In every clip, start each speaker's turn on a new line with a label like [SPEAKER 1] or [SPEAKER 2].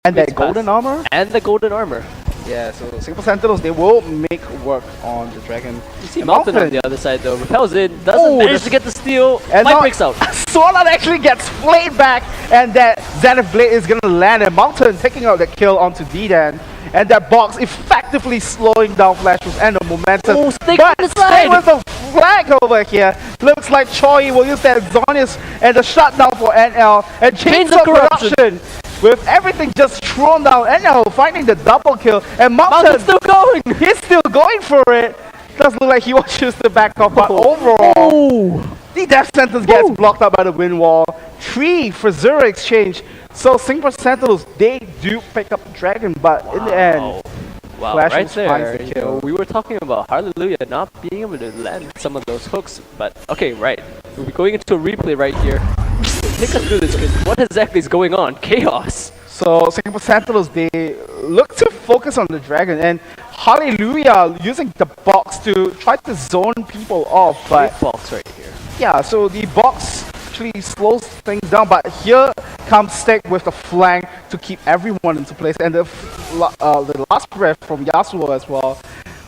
[SPEAKER 1] And that golden armor?
[SPEAKER 2] And the golden armor.
[SPEAKER 1] Yeah, so Singapore Sentinels, they will make work on the dragon.
[SPEAKER 2] You see Mountain on the other side though, repels in, doesn't manage to get the steal, and Light breaks out.
[SPEAKER 1] Sword Art actually gets flayed back, and that Zenith Blade is gonna land, and Mountain taking out the kill onto D-Dan. And that box effectively slowing down Flash Wolf and the momentum.
[SPEAKER 2] Oh,
[SPEAKER 1] but stay with the flag over here. Looks like Choi will use that Zonius and the shutdown for NL and change the corruption. With everything just thrown down, NL finding the double kill, and Mountain
[SPEAKER 2] still going.
[SPEAKER 1] He's still going for it. Does look like he will choose the back off, but overall, the Death Sentence gets blocked up by the wind wall. 3 for Zero Exchange. So Singapore Sentinels, they do pick up the dragon, but in the end, Flash
[SPEAKER 2] right there,
[SPEAKER 1] finds the kill.
[SPEAKER 2] we were talking about Hallelujah not being able to land some of those hooks, but okay, right. We'll be going into a replay right here. Take us through this, Chris. What exactly is going on? Chaos.
[SPEAKER 1] So Singapore Sentinels, they look to focus on the dragon, and Hallelujah using the box to try to zone people off, but
[SPEAKER 2] box right here.
[SPEAKER 1] Yeah, so the box actually slows things down, but here comes Stick with the flank to keep everyone into place, and the last breath from Yasuo as well.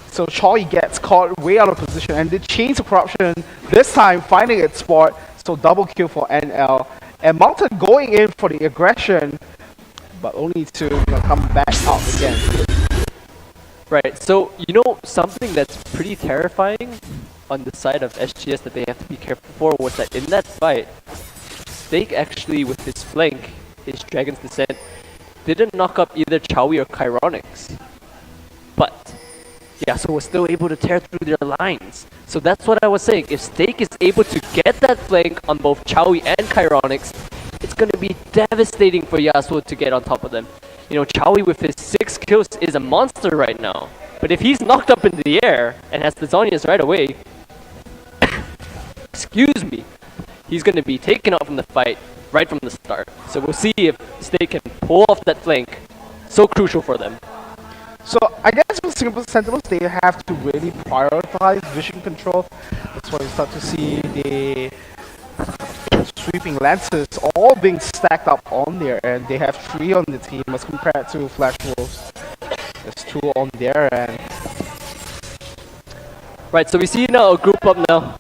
[SPEAKER 1] So Choi gets caught way out of position, and the Chains of Corruption this time finding its spot, so double kill for NL. And Mountain going in for the aggression, but only to come back out again.
[SPEAKER 2] Right, so something that's pretty terrifying on the side of SGS that they have to be careful for was that in that fight, Stake actually with his flank, his Dragon's Descent, didn't knock up either Chowie or Chironics. But Yasuo was still able to tear through their lines. So that's what I was saying. If Stake is able to get that flank on both Chowie and Chironics, it's going to be devastating for Yasuo to get on top of them. Chowie with his 6 kills is a monster right now. But if he's knocked up in the air and has the Zonius right away, excuse me, he's going to be taken out from the fight right from the start. So we'll see if Stake can pull off that flank. So crucial for them.
[SPEAKER 1] So I guess with Singapore Sentinels, they have to really prioritize vision control. That's why you start to see the sweeping lances all being stacked up on there, and they have 3 on the team as compared to Flash Wolves. There's 2 on their end.
[SPEAKER 2] Right, so we see now a group up now.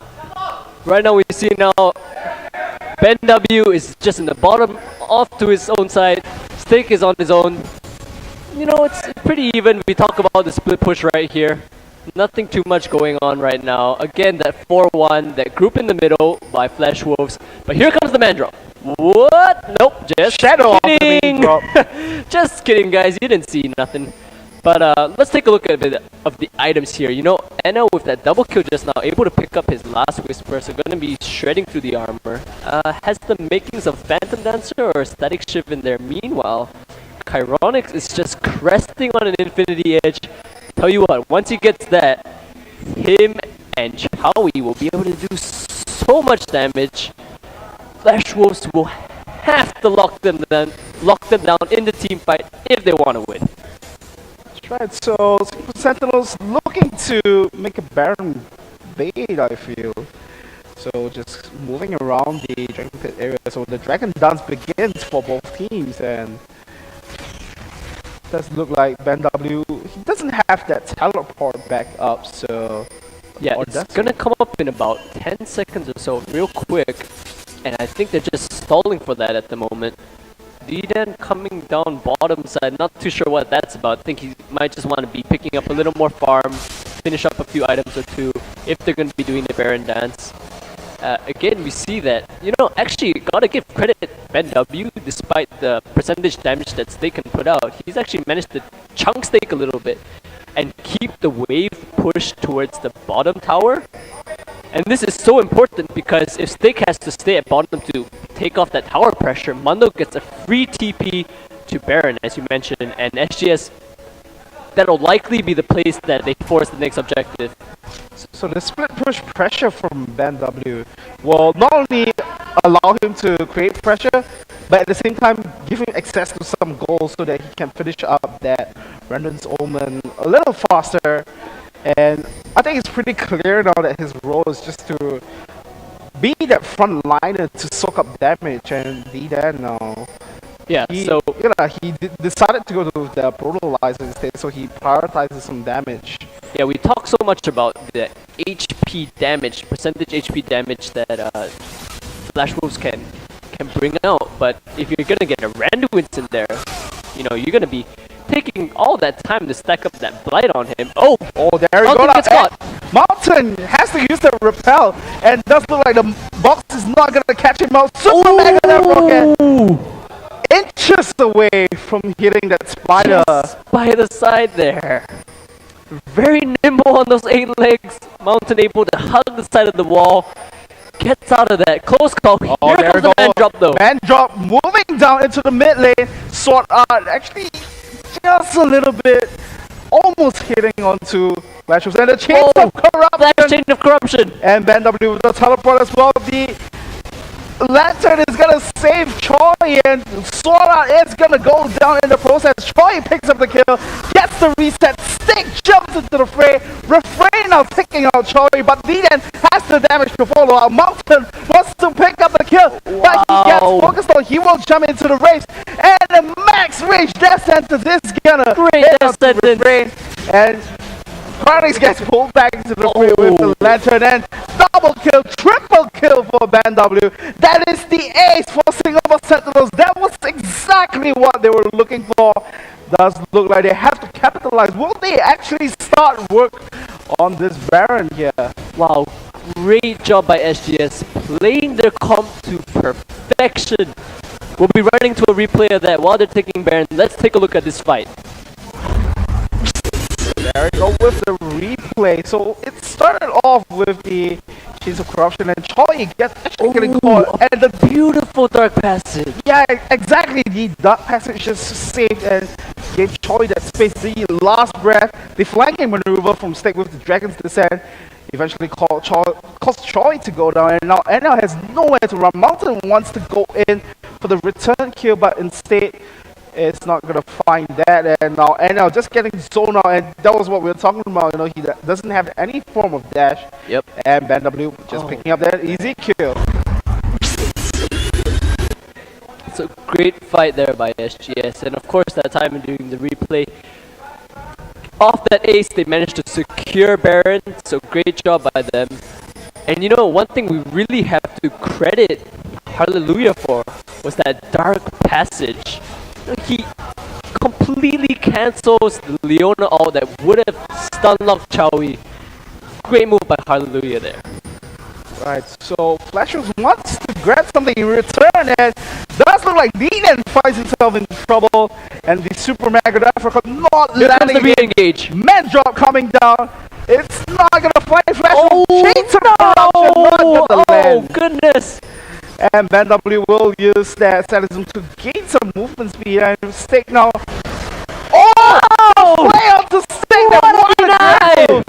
[SPEAKER 2] Right now we see now Ben W is just in the bottom off to his own side. Stake is on his own. It's pretty even. We talk about the split push right here. Nothing too much going on right now. Again, that 4-1, that group in the middle by Flash Wolves. But here comes the man drop. What? Nope, just
[SPEAKER 1] Shadow
[SPEAKER 2] kidding. Just kidding, guys. You didn't see nothing. But let's take a look at a bit of the items here. Enno with that double kill just now, able to pick up his last Whisper, so going to be shredding through the armor. Has the makings of Phantom Dancer or Static Shift in there. Meanwhile, Chironics is just cresting on an Infinity Edge. Tell you what, once he gets that, him and Chowie will be able to do so much damage. Flash Wolves will have to lock them down in the team fight if they want to win.
[SPEAKER 1] That's right, so Sentinels looking to make a Baron bait, I feel. So just moving around the Dragon Pit area, so the Dragon Dance begins for both teams, and does look like Ben W, he doesn't have that teleport back up, so
[SPEAKER 2] yeah, it's gonna come up in about 10 seconds or so, real quick, and I think they're just stalling for that at the moment. D-Dan coming down bottom side, not too sure what that's about. I think he might just want to be picking up a little more farm, finish up a few items or 2 if they're going to be doing the Baron Dance. Again, we see that, actually, gotta give credit Ben W, despite the percentage damage that Stake can put out. He's actually managed to chunk Stake a little bit and keep the wave pushed towards the bottom tower. And this is so important because if Stake has to stay at bottom to take off that tower pressure, Mundo gets a free TP to Baron, as you mentioned, and SGS, that'll likely be the place that they force the next objective.
[SPEAKER 1] So the split push pressure from Ben W will not only allow him to create pressure, but at the same time give him access to some goals so that he can finish up that Rendon's Omen a little faster. And I think it's pretty clear now that his role is just to be that front liner to soak up damage, and D-Dan now
[SPEAKER 2] Yeah,
[SPEAKER 1] He,
[SPEAKER 2] so
[SPEAKER 1] he decided to go to the brutalizer instead, so he prioritizes some damage.
[SPEAKER 2] yeah, we talk so much about the HP damage, percentage HP damage that Flash moves can bring out, but if you're gonna get a Randuin's in there, you know, you're gonna be taking all that time to stack up that blight on him. Oh,
[SPEAKER 1] There you go.
[SPEAKER 2] Mountain gets caught.
[SPEAKER 1] Mountain has to use the repel, and it does look like the box is not gonna catch him out. Super Mega Death Rocket, inches away from hitting that spider.
[SPEAKER 2] Just by the side there. Very nimble on those 8 legs. Mountain able to hug the side of the wall. Gets out of that. Close call. Here
[SPEAKER 1] There
[SPEAKER 2] comes
[SPEAKER 1] we
[SPEAKER 2] the man drop though.
[SPEAKER 1] Man drop moving down into the mid lane. Sword Art actually just a little bit, almost hitting onto Flash Wolves. And the chains of
[SPEAKER 2] Flash
[SPEAKER 1] corruption.
[SPEAKER 2] chain of corruption.
[SPEAKER 1] And Ben W with the teleport as well. The Lantern is gonna save Choi, and Sword Art is gonna go down in the process. Choi picks up the kill, gets the reset, Stick jumps into the fray. Refrain now taking out Choi, but Deden has the damage to follow out. Mountain wants to pick up the kill, but he gets focused on. He will jump into the race, and the max range death sentence is gonna
[SPEAKER 2] Great
[SPEAKER 1] hit
[SPEAKER 2] death
[SPEAKER 1] out the
[SPEAKER 2] sentence.
[SPEAKER 1] refrain, and Chronix gets pulled back into the fray with the Lantern, and double kill, triple kill for Ban W. That is the ace for Singapore Sentinels. That was exactly what they were looking for. Does look like they have to capitalize. Will they actually start work on this Baron here?
[SPEAKER 2] Wow, great job by SGS, playing their comp to perfection. We'll be running to a replay of that while they're taking Baron. Let's take a look at this fight.
[SPEAKER 1] There we go with the replay. So it started off with the Chains of Corruption, and Choi gets actually getting caught, and the
[SPEAKER 2] Beautiful Dark Passage.
[SPEAKER 1] yeah, exactly, the Dark Passage just saved and gave Choi that space. The last breath, the flanking maneuver from Stick with the Dragon's Descent eventually caused Choi to go down, and now NL has nowhere to run. Mountain wants to go in for the return kill, but instead it's not gonna find that, and now NL just getting zoned out, and that was what we were talking about. You know, he doesn't have any form of dash.
[SPEAKER 2] Yep.
[SPEAKER 1] And Ben W just picking up that easy kill.
[SPEAKER 2] So great fight there by SGS, and of course that time during the replay, off that ace they managed to secure Baron, so great job by them. And you know, one thing we really have to credit Hallelujah for was that Dark Passage. He completely cancels the Leona ult that would have stun locked Chowie. Great move by Hallelujah there.
[SPEAKER 1] Right, so Flashers wants to grab something in return, and does look like Deden finds himself in trouble, and the Super Mega Death Rocket not
[SPEAKER 2] Here comes
[SPEAKER 1] landing
[SPEAKER 2] the
[SPEAKER 1] in.
[SPEAKER 2] re-engage.
[SPEAKER 1] Man drop coming down. It's not gonna fly. Flash Chains of Corruption not gonna
[SPEAKER 2] Oh
[SPEAKER 1] land.
[SPEAKER 2] goodness!
[SPEAKER 1] And Ben W will use that Sadism to gain some movement speed, and Stick now. Oh! Play out to Stick!
[SPEAKER 2] What a
[SPEAKER 1] That
[SPEAKER 2] deny!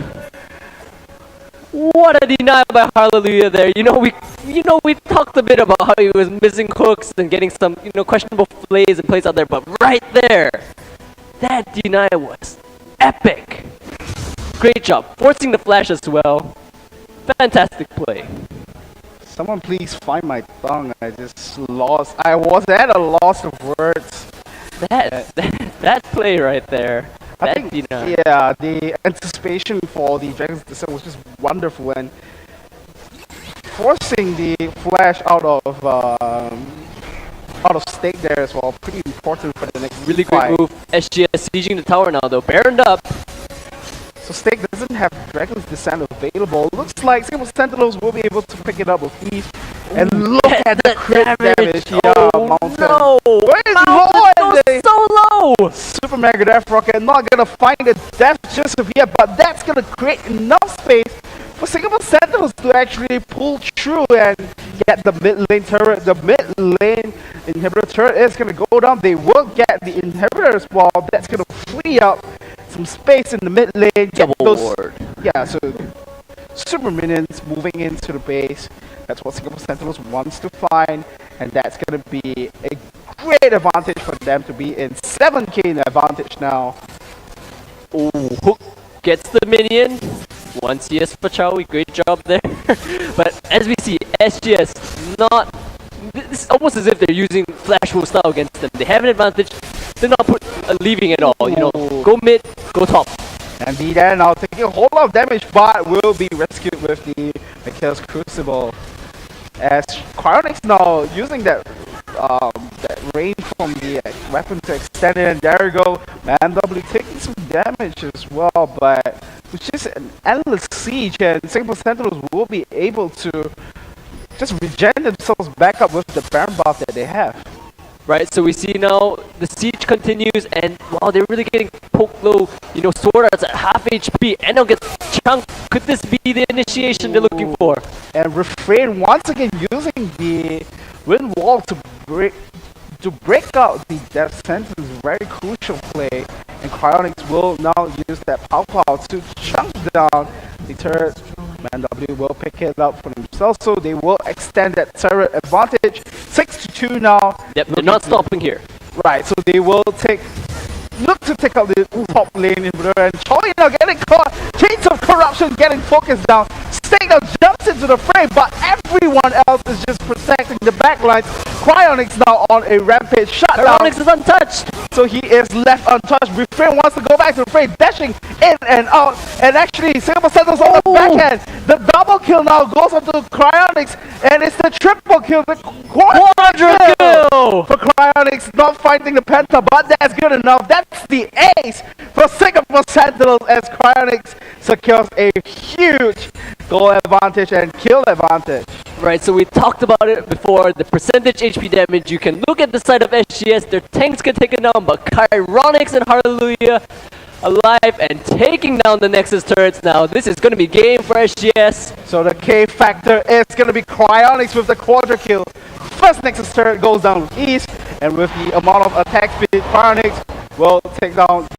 [SPEAKER 2] What a deny by Hallelujah there. You know we talked a bit about how he was missing hooks and getting some questionable plays and plays out there, but right there, that deny was epic. Great job, forcing the flash as well. Fantastic play.
[SPEAKER 1] Someone please find my tongue. I just lost. I was at a loss of words.
[SPEAKER 2] That play right there.
[SPEAKER 1] I
[SPEAKER 2] That
[SPEAKER 1] think,
[SPEAKER 2] deny.
[SPEAKER 1] yeah, the anticipation for the Dragon's Descent was just wonderful, and forcing the Flash out of Stick there as well, pretty important for the next
[SPEAKER 2] Really
[SPEAKER 1] fight.
[SPEAKER 2] great move. SGS sieging the tower now though. Baroned up.
[SPEAKER 1] So Stick doesn't have Dragon's Descent available. Looks like Singapore Sentinels will be able to pick it up with ease. And look at the crit damage. Yeah, Mountain.
[SPEAKER 2] No!
[SPEAKER 1] Where's
[SPEAKER 2] Mountain goes so low!
[SPEAKER 1] Super Mega Death Rocket not gonna find the death just of yet, but that's gonna create enough space for Singapore Sentinels to actually pull through and get the mid lane turret. The mid lane inhibitor turret is gonna go down. They will get the inhibitor as well. That's gonna free up some space in the mid lane. Get
[SPEAKER 2] Double
[SPEAKER 1] those,
[SPEAKER 2] ward.
[SPEAKER 1] yeah, so super minions moving into the base. That's what Singapore Sentinels wants to find, and that's gonna be a great advantage for them to be in 7k in advantage now.
[SPEAKER 2] Ooh, Hook gets the minion. 1 CS for Chowie, great job there. But as we see, SGS not this is almost as if they're using flash move style against them. They have an advantage. They're not leaving at all. You know, go mid, go top.
[SPEAKER 1] And D-Dan now taking a whole lot of damage, but will be rescued with the Mikhail's Crucible. As Cryonics now using that range from the weapon to extend it, and there we go. MW taking some damage as well, but it's just an endless siege, and Singapore Sentinels will be able to just regen themselves back up with the Baron buff that they have.
[SPEAKER 2] Right, so we see now the siege continues, and wow, they're really getting poked low. You know, Sword Art's at half HP, and they'll get chunked. Could this be the initiation they're looking for?
[SPEAKER 1] And Refrain once again using the Wind Wall to break out the Death Sentence. Very crucial play, and Cryonics will now use that Pow Pow to chunk down the turret. MW will pick it up for themselves, so they will extend that turret advantage. 6-2 now.
[SPEAKER 2] Yep, they're not stopping here.
[SPEAKER 1] Right, so they will look to take out the top lane inhibitor, and Choi now getting caught. Chains of Corruption getting focused down. Stake now jumps into the frame, but everyone else is just protecting the backlines. Cryonics now on a rampage shutdown.
[SPEAKER 2] Cryonics is untouched.
[SPEAKER 1] So he is left untouched. Refrain wants to go back to the frame, dashing in and out. And actually, Singapore Sentinels on the back end. The double kill now goes onto Cryonics, and it's the triple kill, the quadra kill for Cryonics, not fighting the Penta, but that's good enough. That's the ace for Singapore Sentinels as Cryonics secures a huge goal advantage and kill advantage.
[SPEAKER 2] Right, so we talked about it before, the percentage HP damage. You can look at the side of SGS, their tanks get taken down, but Cryonics and Hallelujah alive and taking down the Nexus turrets now. This is going to be game for SGS.
[SPEAKER 1] So the K factor is going to be Cryonics with the quadra kill. First Nexus turret goes down east, and with the amount of attack speed, Cryonics will take down